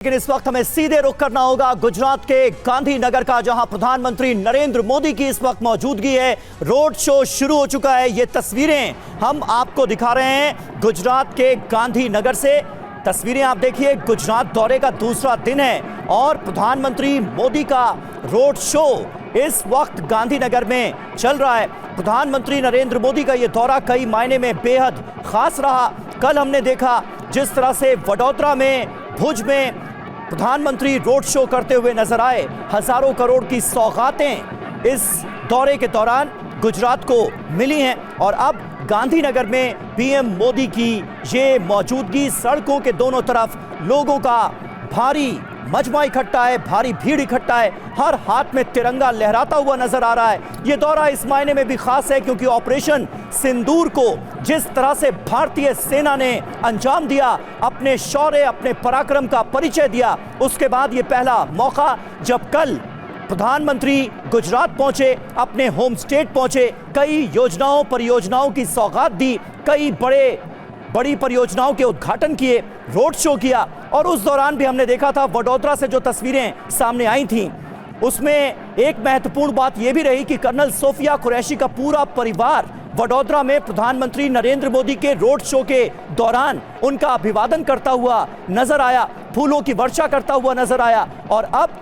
लेकिन इस वक्त हमें सीधे रुख करना होगा गुजरात के गांधीनगर का, जहां प्रधानमंत्री नरेंद्र मोदी की इस वक्त मौजूदगी है। रोड शो शुरू हो चुका है। ये तस्वीरें हम आपको दिखा रहे हैं गुजरात के गांधीनगर से। तस्वीरें आप देखिए, गुजरात दौरे का दूसरा दिन है और प्रधानमंत्री मोदी का रोड शो इस वक्त गांधीनगर में चल रहा है। प्रधानमंत्री नरेंद्र मोदी का ये दौरा कई मायने में बेहद खास रहा। कल हमने देखा जिस तरह से वडोदरा में, भुज में प्रधानमंत्री रोड शो करते हुए नजर आए। हजारों करोड़ की सौगातें इस दौरे के दौरान गुजरात को मिली हैं और अब गांधीनगर में पीएम मोदी की ये मौजूदगी, सड़कों के दोनों तरफ लोगों का भारी मजमा इकट्ठा है, भारी भीड़ इकट्ठा है, हर हाथ में तिरंगा लहराता हुआ नजर आ रहा है। ये दौरा इस मायने में भी खास है क्योंकि ऑपरेशन सिंदूर को जिस तरह से भारतीय सेना ने अंजाम दिया, अपने शौर्य, अपने पराक्रम का परिचय दिया, उसके बाद ये पहला मौका जब कल प्रधानमंत्री गुजरात पहुंचे, अपने होम स्टेट पहुंचे, कई योजनाओं परियोजनाओं की सौगात दी, कई बड़ी परियोजनाओं के उद्घाटन किए, रोड शो किया। और उस दौरान भी हमने देखा था वडोदरा से जो तस्वीरें सामने आई थीं, उसमें एक महत्वपूर्ण बात यह भी रही कि कर्नल सोफिया कुरैशी का पूरा परिवार वडोदरा में प्रधानमंत्री नरेंद्र मोदी के रोड शो के दौरान उनका अभिवादन करता हुआ नजर आया, फूलों की वर्षा करता हुआ नजर आया। और अब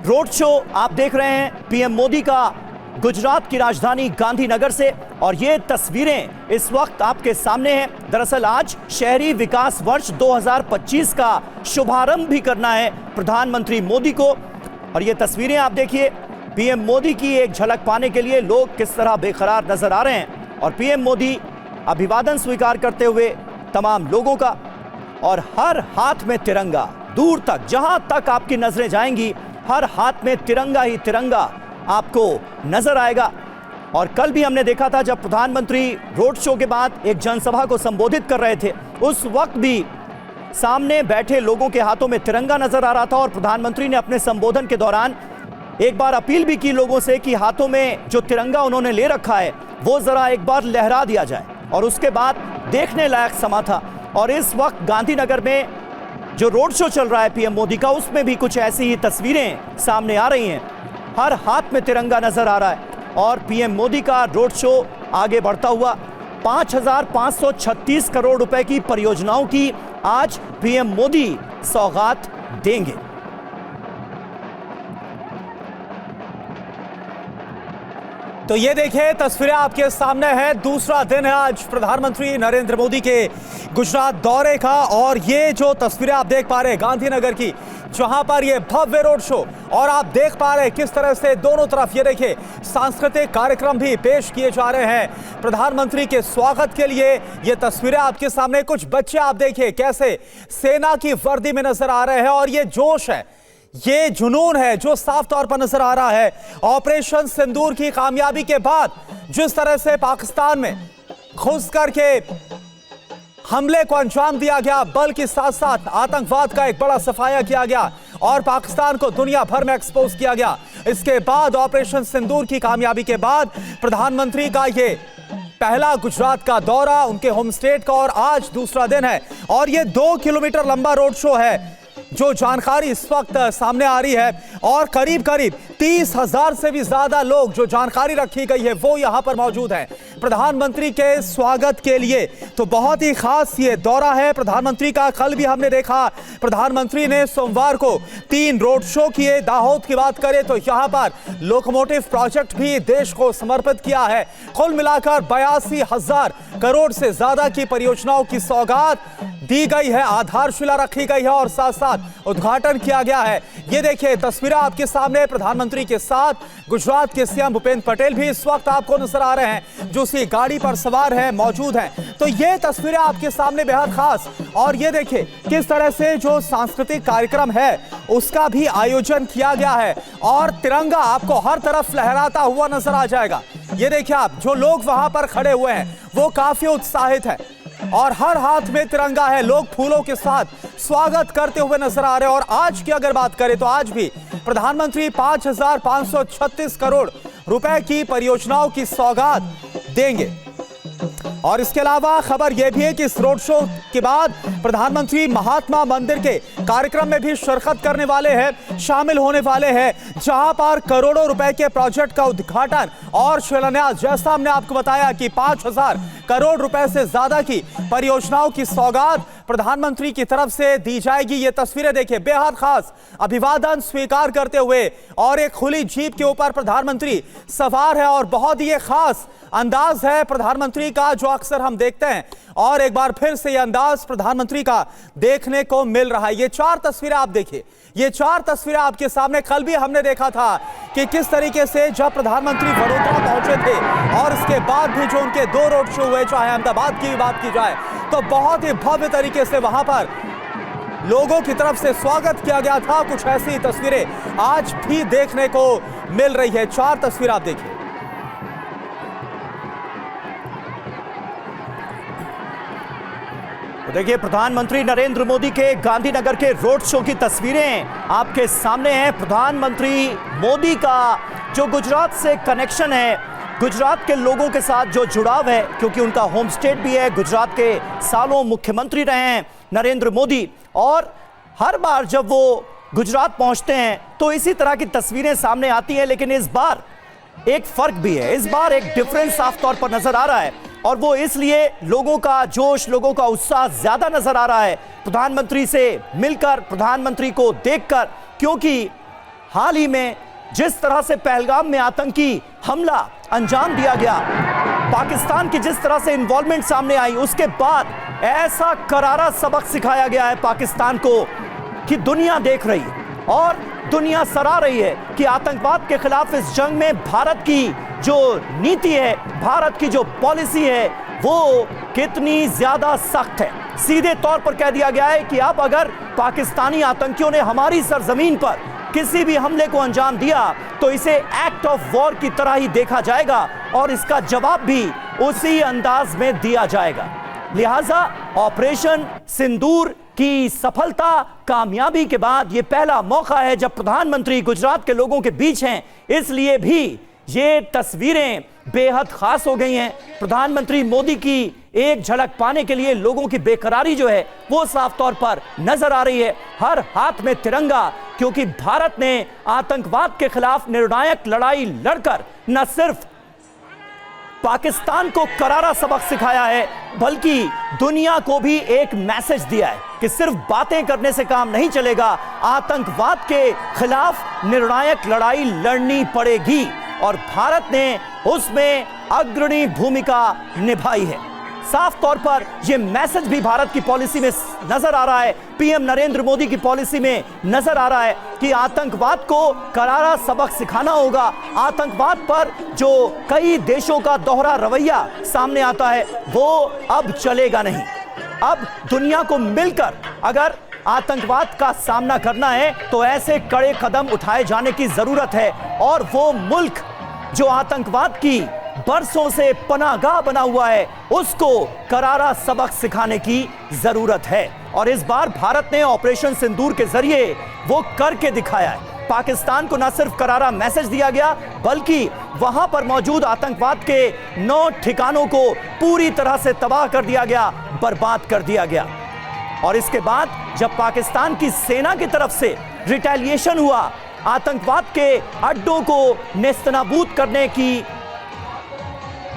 रोड शो आप देख रहे हैं पीएम मोदी का गुजरात की राजधानी गांधीनगर से, और ये तस्वीरें इस वक्त आपके सामने हैं। दरअसल आज शहरी विकास वर्ष 2025 का शुभारंभ भी करना है प्रधानमंत्री मोदी को। और ये तस्वीरें आप देखिए, पीएम मोदी की एक झलक पाने के लिए लोग किस तरह बेकरार नजर आ रहे हैं और पीएम मोदी अभिवादन स्वीकार करते हुए तमाम लोगों का, और हर हाथ में तिरंगा, दूर तक जहां तक आपकी नजरें जाएंगी हर हाथ में तिरंगा ही तिरंगा आपको नजर आएगा। और कल भी हमने देखा था जब प्रधानमंत्री रोड शो के बाद एक जनसभा को संबोधित कर रहे थे, उस वक्त भी सामने बैठे लोगों के हाथों में तिरंगा नजर आ रहा था। और प्रधानमंत्री ने अपने संबोधन के दौरान एक बार अपील भी की लोगों से कि हाथों में जो तिरंगा उन्होंने ले रखा है वो जरा एक बार लहरा दिया जाए। और उसके बाद देखने लायक समा था। और इस वक्त गांधीनगर में जो रोड शो चल रहा है पीएम मोदी का, उसमें भी कुछ ऐसी ही तस्वीरें सामने आ रही हैं। हर हाथ में तिरंगा नजर आ रहा है और पीएम मोदी का रोड शो आगे बढ़ता हुआ 5,536 करोड़ रुपए की परियोजनाओं की आज पीएम मोदी सौगात देंगे। तो ये देखिए तस्वीरें आपके सामने हैं। दूसरा दिन है आज प्रधानमंत्री नरेंद्र मोदी के गुजरात दौरे का, और ये जो तस्वीरें आप देख पा रहे हैं गांधीनगर की, जहां पर ये भव्य रोड शो, और आप देख पा रहे हैं किस तरह से दोनों तरफ ये देखिए सांस्कृतिक कार्यक्रम भी पेश किए जा रहे हैं प्रधानमंत्री के स्वागत के लिए। ये तस्वीरें आपके सामने, कुछ बच्चे आप देखिए कैसे सेना की वर्दी में नजर आ रहे हैं, और ये जोश है, ये जुनून है जो साफ तौर पर नजर आ रहा है। ऑपरेशन सिंदूर की कामयाबी के बाद जिस तरह से पाकिस्तान में घुस करके हमले को अंजाम दिया गया, बल के साथ साथ आतंकवाद का एक बड़ा सफाया किया गया और पाकिस्तान को दुनिया भर में एक्सपोज किया गया। इसके बाद ऑपरेशन सिंदूर की कामयाबी के बाद प्रधानमंत्री का ये पहला गुजरात का दौरा, उनके होम स्टेट का, और आज दूसरा दिन है। और ये 2 किलोमीटर लंबा रोड शो है जो जानकारी इस वक्त सामने आ रही है, और करीब 30,000 से भी ज्यादा लोग, जो जानकारी रखी गई है, वो यहां पर मौजूद हैं प्रधानमंत्री के स्वागत के लिए। तो बहुत ही खास ये दौरा है प्रधानमंत्री का। कल भी हमने देखा प्रधानमंत्री ने सोमवार को 3 रोड शो किए। दाहोद की बात करें तो यहां पर लोकोमोटिव प्रोजेक्ट भी देश को समर्पित किया है। कुल मिलाकर 82,000 करोड़ से ज्यादा की परियोजनाओं की सौगात दी गई है, आधारशिला रखी गई है और साथ साथ उद्घाटन किया गया है। ये देखिए तस्वीरें आपके सामने, प्रधानमंत्री के साथ गुजरात के सीएम भूपेंद्र पटेल भी इस वक्त आपको नजर आ रहे हैं, जो उसी गाड़ी पर सवार हैं, मौजूद हैं। तो ये तस्वीरें आपके सामने बेहद खास, और ये देखिए किस तरह से जो सांस्कृतिक कार्यक्रम है उसका भी आयोजन किया गया है, और तिरंगा आपको हर तरफ लहराता हुआ नजर आ जाएगा। ये देखिए आप, जो लोग वहां पर खड़े हुए हैं वो काफी उत्साहित है और हर हाथ में तिरंगा है। लोग फूलों के साथ स्वागत करते हुए नजर आ रहे हैं। और आज की अगर बात करें तो आज भी प्रधानमंत्री 5,536 करोड़ रुपए की परियोजनाओं की सौगात देंगे। और इसके अलावा खबर यह भी है कि इस रोड शो के बाद प्रधानमंत्री महात्मा मंदिर के कार्यक्रम में भी शिरकत करने वाले हैं, शामिल होने वाले हैं, जहां पर करोड़ों रुपए के प्रोजेक्ट का उद्घाटन और शिलान्यास, जैसा हमने आपको बताया कि 5,000 करोड़ रुपए से ज्यादा की परियोजनाओं की सौगात प्रधानमंत्री की तरफ से दी जाएगी। ये तस्वीरें देखिए, बेहद खास अभिवादन स्वीकार करते हुए और एक खुली जीप के ऊपर प्रधानमंत्री सवार है और बहुत ही खास अंदाज है प्रधानमंत्री का जो अक्सर हम देखते हैं और एक बार फिर से यह अंदाज प्रधानमंत्री का देखने को मिल रहा है। ये 4 तस्वीरें आप देखिए, ये 4 तस्वीरें आपके सामने। कल भी हमने देखा था कि किस तरीके से जब प्रधानमंत्री वडोदरा पहुंचे थे और इसके बाद भी जो उनके 2 रोड शो हुए, चाहे अहमदाबाद की बात की जाए तो बहुत ही भव्य तरीके से वहां पर लोगों की तरफ से स्वागत किया गया था। कुछ ऐसी तस्वीरें आज भी देखने को मिल रही है। 4 तस्वीरें आप देखिए। तो देखिए, प्रधानमंत्री नरेंद्र मोदी के गांधीनगर के रोड शो की तस्वीरें आपके सामने हैं। प्रधानमंत्री मोदी का जो गुजरात से कनेक्शन है, गुजरात के लोगों के साथ जो जुड़ाव है, क्योंकि उनका होम स्टेट भी है, गुजरात के सालों मुख्यमंत्री रहे हैं नरेंद्र मोदी, और हर बार जब वो गुजरात पहुंचते हैं तो इसी तरह की तस्वीरें सामने आती हैं। लेकिन इस बार एक फर्क भी है, इस बार एक डिफरेंस साफ तौर पर नजर आ रहा है और वो इसलिए लोगों का जोश, लोगों का उत्साह ज्यादा नजर आ रहा है प्रधानमंत्री से मिलकर, प्रधानमंत्री को देखकर, क्योंकि हाल ही में जिस तरह से पहलगाम में आतंकी हमला अंजाम दिया गया, पाकिस्तान की जिस तरह से इन्वॉल्वमेंट सामने आई, उसके बाद ऐसा करारा सबक सिखाया गया है पाकिस्तान को कि दुनिया देख रही है और दुनिया सराह रही है कि आतंकवाद के खिलाफ इस जंग में भारत की जो नीति है, भारत की जो पॉलिसी है, वो कितनी ज्यादा सख्त है। सीधे तौर पर कह दिया गया है कि अब अगर पाकिस्तानी आतंकियों ने हमारी सरजमीन पर किसी भी हमले को अंजाम दिया तो इसे एक्ट ऑफ वॉर की तरह ही देखा जाएगा और इसका जवाब भी उसी अंदाज में दिया जाएगा। लिहाजा ऑपरेशन सिंदूर की सफलता, कामयाबी के बाद ये पहला मौका है जब प्रधानमंत्री गुजरात के लोगों के बीच हैं, इसलिए भी ये तस्वीरें बेहद खास हो गई हैं। प्रधानमंत्री मोदी की एक झलक पाने के लिए लोगों की बेकरारी जो है वो साफ तौर पर नजर आ रही है। हर हाथ में तिरंगा, क्योंकि भारत ने आतंकवाद के खिलाफ निर्णायक लड़ाई लड़कर न सिर्फ पाकिस्तान को करारा सबक सिखाया है, बल्कि दुनिया को भी एक मैसेज दिया है कि सिर्फ बातें करने से काम नहीं चलेगा, आतंकवाद के खिलाफ निर्णायक लड़ाई लड़नी पड़ेगी और भारत ने उसमें अग्रणी भूमिका निभाई है। साफ तौर पर यह मैसेज भी भारत की पॉलिसी में नजर आ रहा है, पीएम नरेंद्र मोदी की पॉलिसी में नजर आ रहा है कि आतंकवाद को करारा सबक सिखाना होगा। आतंकवाद पर जो कई देशों का दोहरा रवैया सामने आता है वो अब चलेगा नहीं। अब दुनिया को मिलकर अगर आतंकवाद का सामना करना है तो ऐसे कड़े कदम उठाए जाने की जरूरत है और वो मुल्क जो आतंकवाद की बरसों से पनाहगाह बना हुआ है उसको करारा सबक सिखाने की जरूरत है। और इस बार भारत ने ऑपरेशन सिंदूर के जरिए वो करके दिखाया है। पाकिस्तान को न सिर्फ करारा मैसेज दिया गया बल्कि वहां पर मौजूद आतंकवाद के 9 ठिकानों को पूरी तरह से तबाह कर दिया गया, बर्बाद कर दिया गया। और इसके बाद जब पाकिस्तान की सेना की तरफ से रिटेलिएशन हुआ, आतंकवाद के अड्डों को नेस्तनाबूद करने की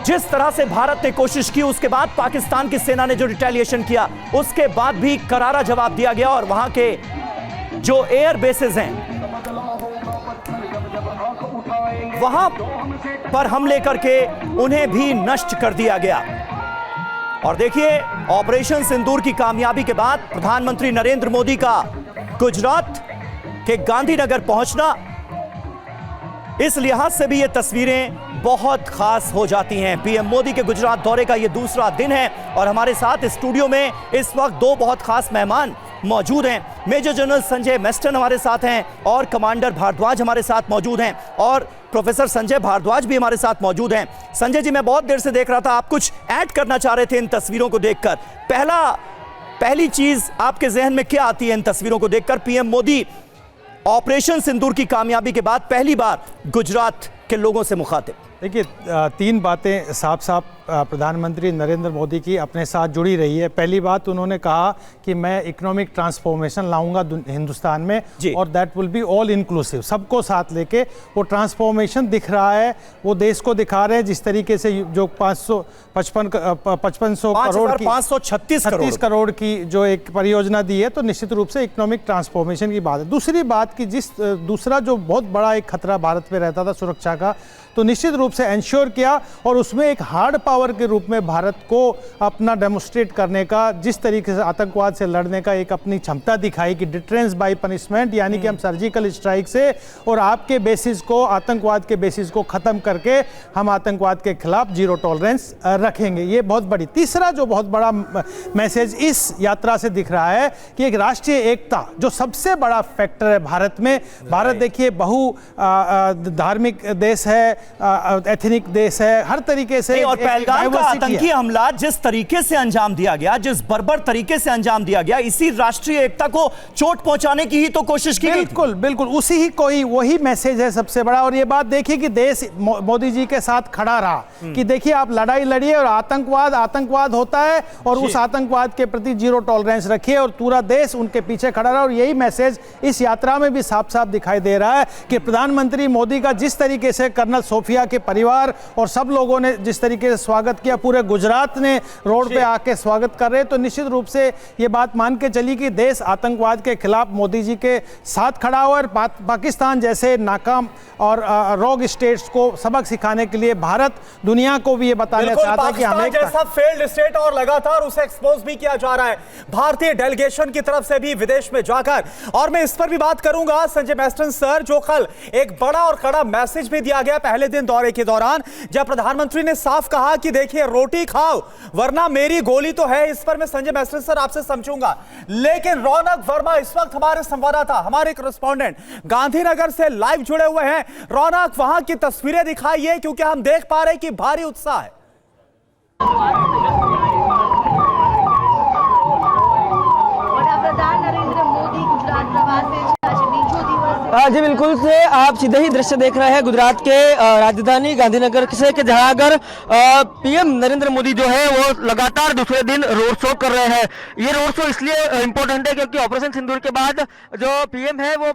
जिस तरह से भारत ने कोशिश की, उसके बाद पाकिस्तान की सेना ने जो रिटेलिएशन किया उसके बाद भी करारा जवाब दिया गया और वहां के जो एयर बेसेस हैं वहां पर हमले करके उन्हें भी नष्ट कर दिया गया। और देखिए, ऑपरेशन सिंदूर की कामयाबी के बाद प्रधानमंत्री नरेंद्र मोदी का गुजरात के गांधीनगर पहुंचना, इस लिहाज से भी ये तस्वीरें बहुत खास हो जाती हैं। पीएम मोदी के गुजरात दौरे का ये दूसरा दिन है और हमारे साथ स्टूडियो में इस वक्त 2 बहुत खास मेहमान मौजूद हैं। मेजर जनरल संजय मेस्टन हमारे साथ हैं और कमांडर भारद्वाज हमारे साथ मौजूद हैं और प्रोफेसर संजय भारद्वाज भी हमारे साथ मौजूद हैं। संजय जी, मैं बहुत देर से देख रहा था, आप कुछ ऐड करना चाह रहे थे इन तस्वीरों को देखकर। पहली चीज आपके जहन में क्या आती है इन तस्वीरों को देखकर? पीएम मोदी ऑपरेशन सिंदूर की कामयाबी के बाद पहली बार गुजरात के लोगों से मुखातिब। देखिए, तीन बातें साफ साफ प्रधानमंत्री नरेंद्र मोदी की अपने साथ जुड़ी रही है। पहली बात, उन्होंने कहा कि मैं इकोनॉमिक ट्रांसफॉर्मेशन लाऊंगा हिंदुस्तान में, और that will be all inclusive, सबको साथ लेके वो ट्रांसफॉर्मेशन दिख रहा है। वो देश को दिखा रहे हैं जिस तरीके से जो 5,500 करोड़ की 536 करोड़ की जो एक परियोजना दी है, तो निश्चित रूप से इकोनॉमिक ट्रांसफॉर्मेशन की बात है। दूसरी बात कि दूसरा जो बहुत बड़ा एक खतरा भारत पे रहता था सुरक्षा का, तो निश्चित रूप से इंश्योर किया, और उसमें एक हार्ड पावर के रूप में भारत को अपना डेमोस्ट्रेट करने का, जिस तरीके से आतंकवाद से लड़ने का एक अपनी क्षमता दिखाई कि डिटरेंस बाय पनिशमेंट, यानी कि हम सर्जिकल स्ट्राइक से और आपके बेसिस को, आतंकवाद के बेसिस को खत्म करके हम आतंकवाद के खिलाफ जीरो टॉलरेंस रखेंगे। ये बहुत बड़ी। तीसरा जो बहुत बड़ा मैसेज इस यात्रा से दिख रहा है कि एक राष्ट्रीय एकता जो सबसे बड़ा फैक्टर है भारत में। भारत देखिए बहु धार्मिक देश है, एथनिक देश है, हर तरीके से। और पहलगाम का आतंकी हमला जिस तरीके से अंजाम दिया गया, जिस बर्बर तरीके से अंजाम दिया गया, इसी राष्ट्रीय एकता को चोट पहुंचाने की ही तो कोशिश की। बिल्कुल बिल्कुल, उसी ही कोई वही मैसेज है सबसे बड़ा। और ये बात देखिए कि देश मोदी जी के साथ खड़ा रहा कि देखिए आप लड़ाई लड़िए और आतंकवाद होता है, और उस आतंकवाद के प्रति जीरो टॉलरेंस रखिए, और पूरा देश उनके पीछे खड़ा रहा। और यही मैसेज इस यात्रा में भी साफ साफ दिखाई दे रहा है कि प्रधानमंत्री मोदी का जिस तरीके से कर्नल सोफिया के परिवार और सब लोगों ने जिस तरीके से स्वागत किया, पूरे गुजरात ने रोड पे आके स्वागत कर रहे, तो निश्चित रूप से ये बात मान के चली कि देश आतंकवाद के खिलाफ मोदी जी के साथ खड़ा हुआ। और पाकिस्तान जैसे नाकाम और रोग स्टेट्स को सबक सिखाने के लिए भारत दुनिया को भी ये बताना चाहता है कि हमें जैसा फेल्ड स्टेट और लगातार उसे एक्सपोज भी किया जा रहा है भारतीय डेलीगेशन की तरफ से भी विदेश में जाकर। और मैं इस पर भी बात करूंगा संजय मैस्टन सर, जो कल एक बड़ा और कड़ा मैसेज भी दिया गया पहले दिन दौरे के दौरान, जब प्रधानमंत्री ने साफ कहा कि देखिए रोटी खाओ वरना मेरी गोली तो है। इस पर मैं संजय मैस्टन सर आपसे समझूंगा, लेकिन रौनक वर्मा इस वक्त हमारे संवाददाता, हमारे करस्पॉन्डेंट गांधीनगर से लाइव जुड़े हुए हैं। रौनक, वहां की तस्वीरें दिखाइए, क्योंकि हम देख पा रहे हैं कि भारी उत्साह है। वडाप्रधान नरेंद्र मोदी गुजरात प्रवास बीजो दिवस। जी बिल्कुल से आप सीधे ही दृश्य देख रहे हैं गुजरात के राजधानी गांधीनगर से, कि जहां अगर पीएम नरेंद्र मोदी जो है वो लगातार दूसरे दिन रोड शो कर रहे हैं। ये रोड शो इसलिए इम्पोर्टेंट है क्योंकि ऑपरेशन सिंदूर के बाद जो पीएम है वो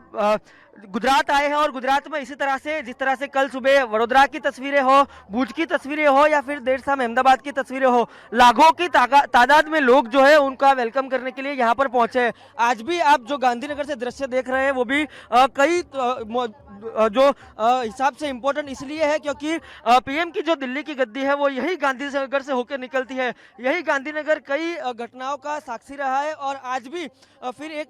गुजरात आए हैं, और गुजरात में इसी तरह से जिस तरह से कल सुबह वडोदरा की तस्वीरें हो, भुज की तस्वीरें हो, या फिर देर शाम अहमदाबाद की तस्वीरें हो, लाखों की तादाद में लोग जो है उनका वेलकम करने के लिए यहाँ पर पहुंचे हैं। आज भी आप जो गांधीनगर से दृश्य देख रहे हैं वो भी कई जो हिसाब से इम्पोर्टेंट इसलिए है क्योंकि पीएम की जो दिल्ली की गद्दी है वो यही गांधीनगर से होकर निकलती है। यही गांधीनगर कई घटनाओं का साक्षी रहा है, और आज भी फिर एक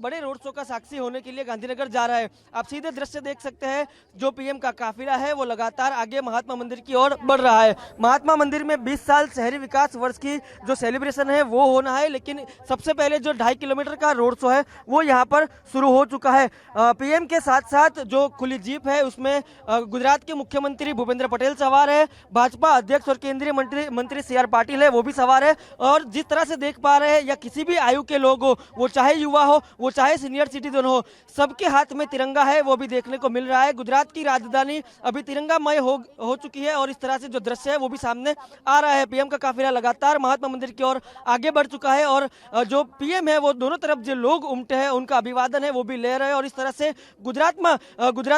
बड़े रोड शो का साक्षी होने के लिए गांधीनगर जा रहा है। आप सीधे दृश्य देख सकते हैं, जो पीएम का काफिला है वो लगातार आगे महात्मा मंदिर की ओर बढ़ रहा है। महात्मा मंदिर में 20 साल शहरी विकास वर्ष की जो सेलिब्रेशन है वो होना है, लेकिन सबसे पहले जो 2.5 किलोमीटर का रोड शो है वो यहाँ पर शुरू हो चुका है। पीएम के साथ साथ जो खुली जीप है उसमें गुजरात के मुख्यमंत्री भूपेंद्र पटेल सवार है, भाजपा अध्यक्ष और केंद्रीय मंत्री CR पाटिल है वो भी सवार है। और जिस तरह से देख पा रहे हैं, या किसी भी आयु के लोग हो, वो चाहे युवा हो, वो चाहे सीनियर सिटीजन हो, सबके हाथ में तिरंगा है वो भी देखने को मिल रहा है। गुजरात की राजधानी अभी तिरंगामय हो चुकी है, और इस तरह से जो दृश्य है वो भी सामने आ रहा है। पीएम का काफिला लगातार महात्मा मंदिर की ओर आगे बढ़ चुका है, और जो पीएम है वो दोनों तरफ जो लोग उमटे हैं उनका अभिवादन है वो भी ले रहे हैं। और इस तरह से गुजरात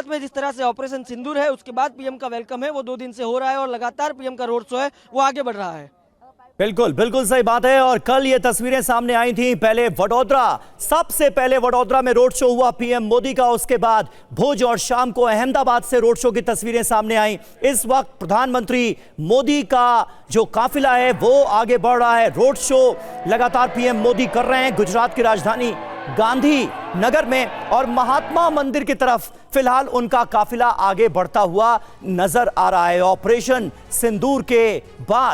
में जिस तरह से ऑपरेशन सिंदूर है उसके बाद पीएम का वेलकम है वो 2 दिन से हो रहा है, और लगातार पीएम का रोड शो है वो आगे बढ़ रहा है। बिल्कुल सही बात है। और कल ये तस्वीरें सामने आई थी, पहले वडोदरा, सबसे पहले वडोदरा में रोड शो हुआ पीएम मोदी का, उसके बाद भुज और शाम को अहमदाबाद से रोड शो की तस्वीरें सामने आई। इस वक्त प्रधानमंत्री मोदी का जो काफिला है वो आगे बढ़ रहा है। रोड शो लगातार पीएम मोदी कर रहे हैं गुजरात की राजधानी गांधी नगर में, और महात्मा मंदिर की तरफ फिलहाल उनका काफिला आगे बढ़ता हुआ नजर आ रहा है। ऑपरेशन सिंदूर के बाद